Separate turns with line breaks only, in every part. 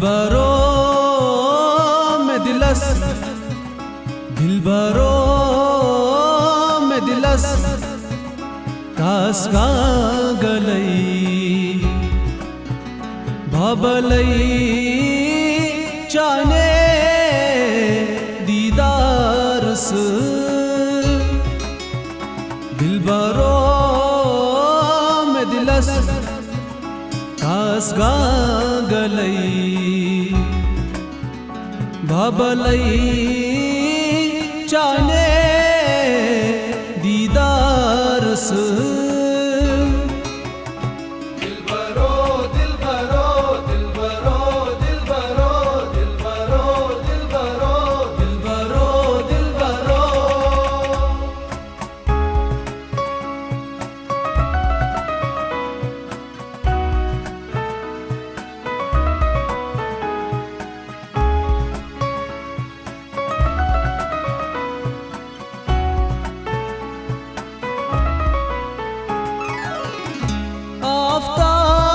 दिलबरो में दिलस, दिलबरो में दिलस कास का गलई भबलई चाने दीदारस दिलबरो में दिलस कास का गलई भबलई चाने दीदारस
दिलबरो दिलबरो दिलबरो दिलबरो दिलबरो दिलबरो
दिलबरो दिलबरो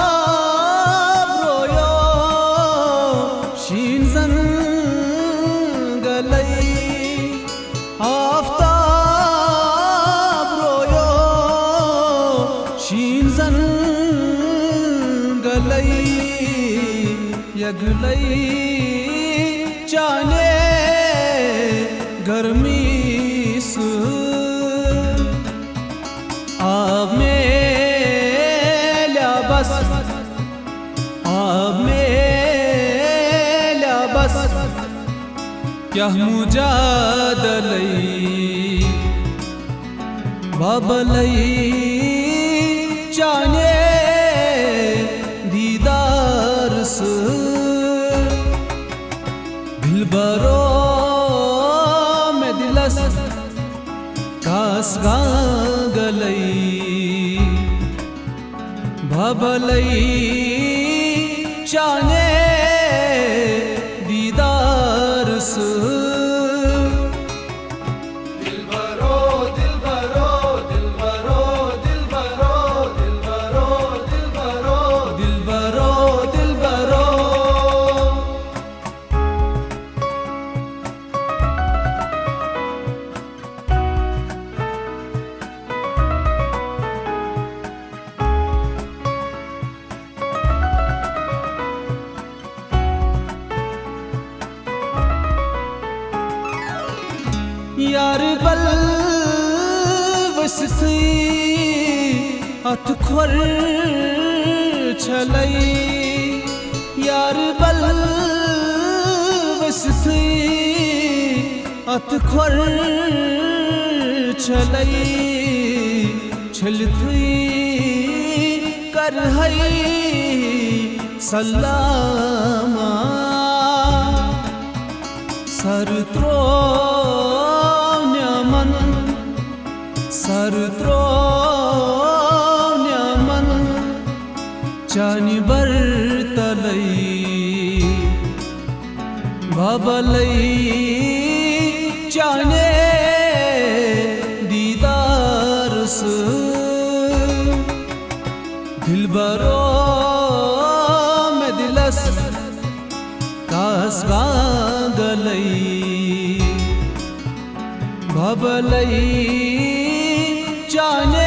आफ्ताब रोयो शीनजन गलई आफ्ताब रोयो शीनजन गलई यगलई चाने गर्मी सु अब में बस अब मेला बस क्या मुजादलई बबलई चाने दीदारस दिलबरो में दिलस कास गा गलई भबलई चाने दीदारस
दिलबरो दिलबरो दिलबरो दिलबरो दिलबरो दिलबरो
दिलबरो दिलबरो यार बल वसती अतखर छलई यार बल वसती अतखर छलई छलथई कर हई सलामा सरत्रो सरत्रो न्यामन चानी बरतलई भबलई चाने दीदारस दिलबरो में दिलस कास गा गलई भबलई चाने